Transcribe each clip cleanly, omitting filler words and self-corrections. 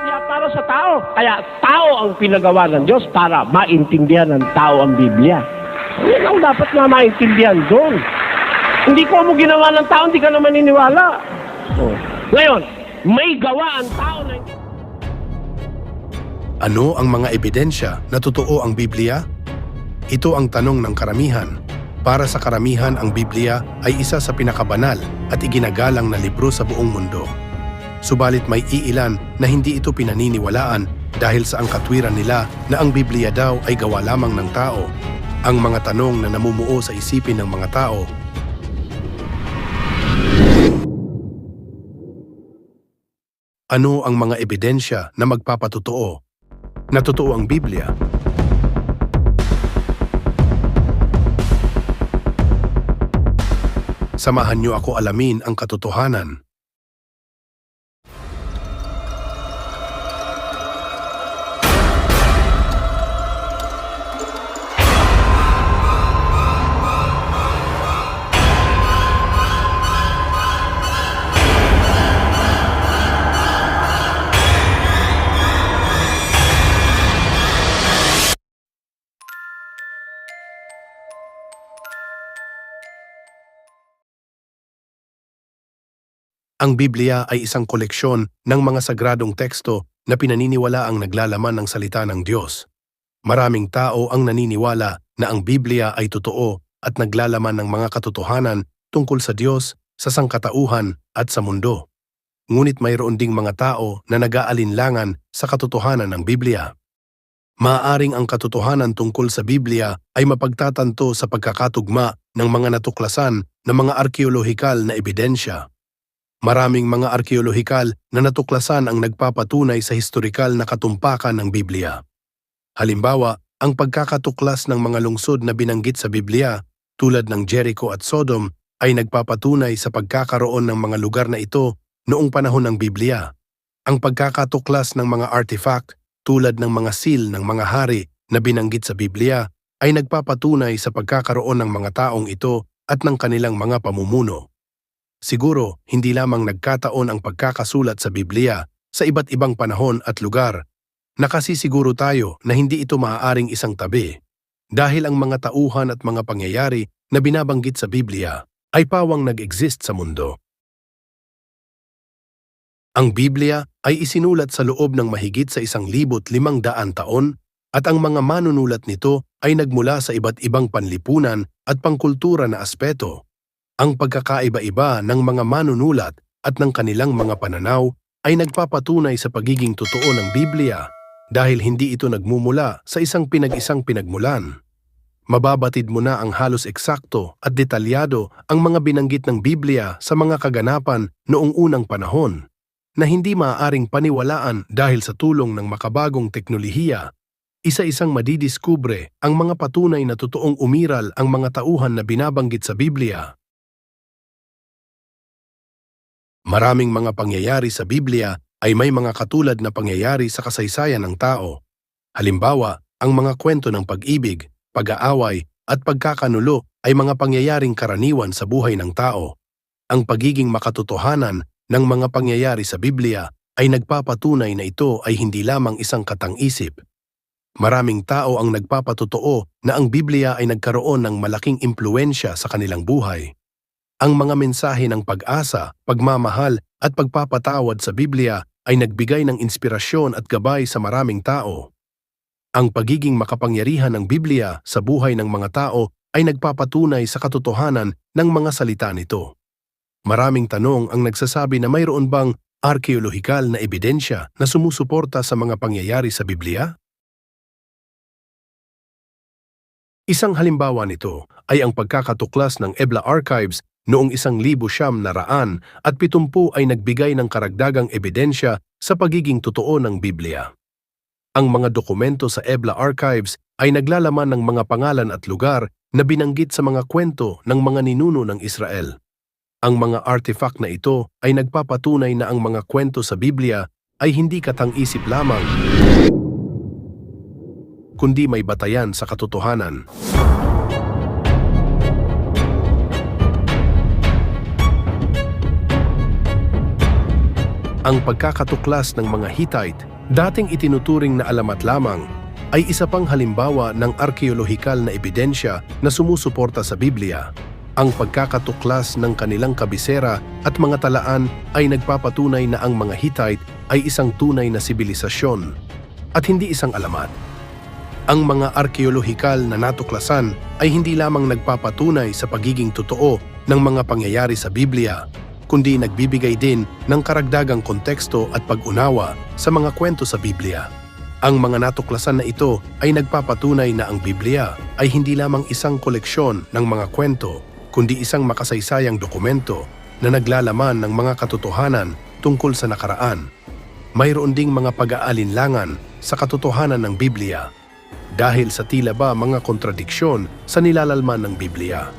Biblia para sa tao. Kaya tao ang pinagawa ng Diyos para maintindihan ng tao ang Biblia. Yan ang dapat na maintindihan doon. Hindi ko mo ginawa ng tao, hindi ka naman niniwala. Oh. Ngayon, may gawa ang tao na... Ano ang mga ebidensya na totoo ang Biblia? Ito ang tanong ng karamihan. Para sa karamihan, ang Biblia ay isa sa pinakabanal at iginagalang na libro sa buong mundo. Subalit may iilan na hindi ito pinaniniwalaan dahil sa ang katwiran nila na ang Biblia daw ay gawa lamang ng tao. Ang mga tanong na namumuo sa isipin ng mga tao: ano ang mga ebidensya na magpapatotoo na totoo ang Biblia? Samahan niyo ako alamin ang katotohanan. Ang Biblia ay isang koleksyon ng mga sagradong teksto na pinaniniwala ang naglalaman ng salita ng Diyos. Maraming tao ang naniniwala na ang Biblia ay totoo at naglalaman ng mga katotohanan tungkol sa Diyos, sa sangkatauhan at sa mundo. Ngunit mayroon ding mga tao na nag-aalinlangan sa katotohanan ng Biblia. Maaaring ang katotohanan tungkol sa Biblia ay mapagtatanto sa pagkakatugma ng mga natuklasan ng mga arkeolohikal na ebidensya. Maraming mga arkeolohikal na natuklasan ang nagpapatunay sa historikal na katumpakan ng Biblia. Halimbawa, ang pagkakatuklas ng mga lungsod na binanggit sa Biblia, tulad ng Jericho at Sodom, ay nagpapatunay sa pagkakaroon ng mga lugar na ito noong panahon ng Biblia. Ang pagkakatuklas ng mga artifact, tulad ng mga seal ng mga hari na binanggit sa Biblia, ay nagpapatunay sa pagkakaroon ng mga taong ito at ng kanilang mga pamumuno. Siguro, hindi lamang nagkataon ang pagkakasulat sa Biblia sa iba't ibang panahon at lugar. Nakasisiguro tayo na hindi ito maaaring isang tabi, dahil ang mga tauhan at mga pangyayari na binabanggit sa Biblia ay pawang nag-exist sa mundo. Ang Biblia ay isinulat sa loob ng mahigit sa 1,500 taon at ang mga manunulat nito ay nagmula sa iba't ibang panlipunan at pangkultura na aspeto. Ang pagkakaiba-iba ng mga manunulat at ng kanilang mga pananaw ay nagpapatunay sa pagiging totoo ng Biblia dahil hindi ito nagmumula sa isang pinag-isang pinagmulan. Mababatid mo na ang halos eksakto at detalyado ang mga binanggit ng Biblia sa mga kaganapan noong unang panahon na hindi maaaring paniwalaan dahil sa tulong ng makabagong teknolohiya. Isa-isang madidiskubre ang mga patunay na totoong umiral ang mga tauhan na binabanggit sa Biblia. Maraming mga pangyayari sa Biblia ay may mga katulad na pangyayari sa kasaysayan ng tao. Halimbawa, ang mga kwento ng pag-ibig, pag-aaway at pagkakanulo ay mga pangyayaring karaniwan sa buhay ng tao. Ang pagiging makatotohanan ng mga pangyayari sa Biblia ay nagpapatunay na ito ay hindi lamang isang katang-isip. Maraming tao ang nagpapatotoo na ang Biblia ay nagkaroon ng malaking impluwensya sa kanilang buhay. Ang mga mensahe ng pag-asa, pagmamahal at pagpapatawad sa Biblia ay nagbigay ng inspirasyon at gabay sa maraming tao. Ang pagiging makapangyarihan ng Biblia sa buhay ng mga tao ay nagpapatunay sa katotohanan ng mga salita nito. Maraming tanong ang nagsasabi na mayroon bang arkeolohikal na ebidensya na sumusuporta sa mga pangyayari sa Biblia? Isang halimbawa nito ay ang pagkakatuklas ng Ebla Archives noong 1970 at 70 ay nagbigay ng karagdagang ebidensya sa pagiging totoo ng Biblia. Ang mga dokumento sa Ebla Archives ay naglalaman ng mga pangalan at lugar na binanggit sa mga kwento ng mga ninuno ng Israel. Ang mga artifact na ito ay nagpapatunay na ang mga kwento sa Biblia ay hindi katang-isip lamang, kundi may batayan sa katotohanan. Ang pagkakatuklas ng mga Hittite, dating itinuturing na alamat lamang, ay isa pang halimbawa ng arkeolohikal na ebidensya na sumusuporta sa Biblia. Ang pagkakatuklas ng kanilang kabisera at mga talaan ay nagpapatunay na ang mga Hittite ay isang tunay na sibilisasyon at hindi isang alamat. Ang mga arkeolohikal na natuklasan ay hindi lamang nagpapatunay sa pagiging totoo ng mga pangyayari sa Biblia, kundi nagbibigay din ng karagdagang konteksto at pag-unawa sa mga kwento sa Biblia. Ang mga natuklasan na ito ay nagpapatunay na ang Biblia ay hindi lamang isang koleksyon ng mga kwento, kundi isang makasaysayang dokumento na naglalaman ng mga katotohanan tungkol sa nakaraan. Mayroon ding mga pag-aalinlangan sa katotohanan ng Biblia dahil sa tila ba mga kontradiksyon sa nilalalman ng Biblia.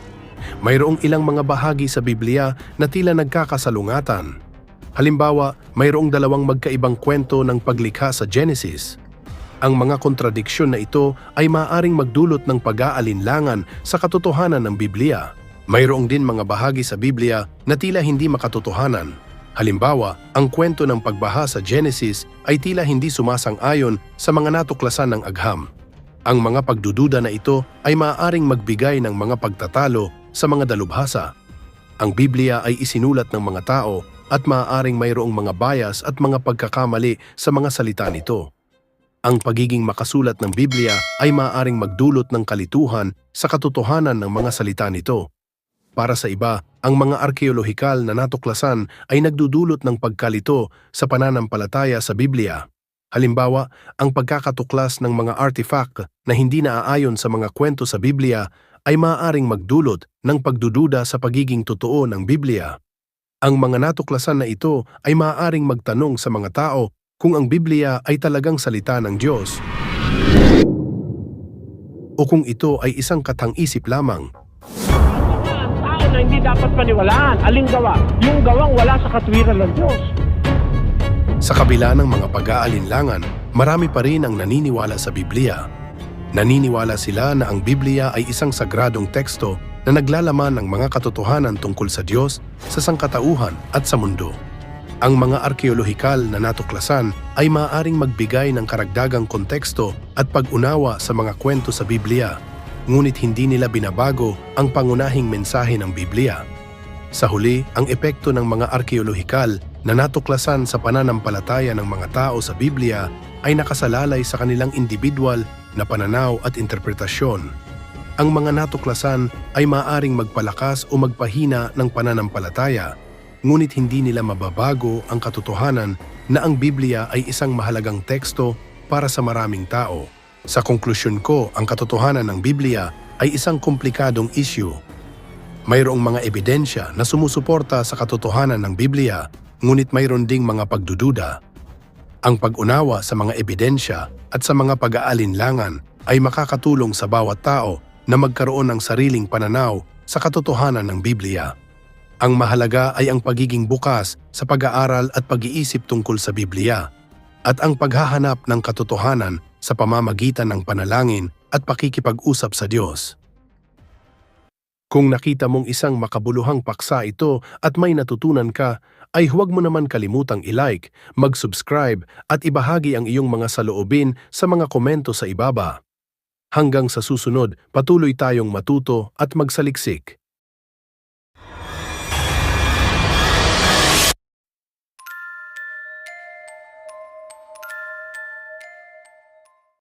Mayroong ilang mga bahagi sa Biblia na tila nagkakasalungatan. Halimbawa, mayroong dalawang magkaibang kwento ng paglikha sa Genesis. Ang mga kontradiksyon na ito ay maaaring magdulot ng pag-aalinlangan sa katotohanan ng Biblia. Mayroong din mga bahagi sa Biblia na tila hindi makatotohanan. Halimbawa, ang kwento ng pagbaha sa Genesis ay tila hindi sumasang-ayon sa mga natuklasan ng agham. Ang mga pagdududa na ito ay maaaring magbigay ng mga pagtatalo sa mga dalubhasa. Ang Biblia ay isinulat ng mga tao at maaaring mayroong mga bias at mga pagkakamali sa mga salita nito. Ang pagiging makasulat ng Biblia ay maaaring magdulot ng kalituhan sa katotohanan ng mga salita nito. Para sa iba, ang mga arkeolohikal na natuklasan ay nagdudulot ng pagkalito sa pananampalataya sa Biblia. Halimbawa, ang pagkakatuklas ng mga artifact na hindi naaayon sa mga kwento sa Biblia ay maaaring magdulot ng pagdududa sa pagiging totoo ng Biblia. Ang mga natuklasan na ito ay maaaring magtanong sa mga tao kung ang Biblia ay talagang salita ng Diyos o kung ito ay isang katang-isip lamang. Na hindi dapat paniwalaan. Aling gawa? Yung gawang wala sa katwiran ng Diyos. Sa kabila ng mga pag-aalinlangan, marami pa rin ang naniniwala sa Biblia. Naniniwala sila na ang Biblia ay isang sagradong teksto na naglalaman ng mga katotohanan tungkol sa Diyos, sa sangkatauhan at sa mundo. Ang mga arkeolohikal na natuklasan ay maaaring magbigay ng karagdagang konteksto at pag-unawa sa mga kwento sa Biblia, ngunit hindi nila binabago ang pangunahing mensahe ng Biblia. Sa huli, ang epekto ng mga arkeolohikal na natuklasan sa pananampalataya ng mga tao sa Biblia ay nakasalalay sa kanilang individual na pananaw at interpretasyon. Ang mga natuklasan ay maaaring magpalakas o magpahina ng pananampalataya, ngunit hindi nila mababago ang katotohanan na ang Biblia ay isang mahalagang teksto para sa maraming tao. Sa konklusyon ko, ang katotohanan ng Biblia ay isang komplikadong issue. Mayroong mga ebidensya na sumusuporta sa katotohanan ng Biblia, ngunit mayroon ding mga pagdududa. Ang pag-unawa sa mga ebidensya at sa mga pag-aalinlangan ay makakatulong sa bawat tao na magkaroon ng sariling pananaw sa katotohanan ng Biblia. Ang mahalaga ay ang pagiging bukas sa pag-aaral at pag-iisip tungkol sa Biblia, at ang paghahanap ng katotohanan sa pamamagitan ng panalangin at pakikipag-usap sa Diyos. Kung nakita mong isang makabuluhang paksa ito at may natutunan ka, ay huwag mo naman kalimutang i-like, mag-subscribe at ibahagi ang iyong mga saloobin sa mga komento sa ibaba. Hanggang sa susunod, patuloy tayong matuto at magsaliksik.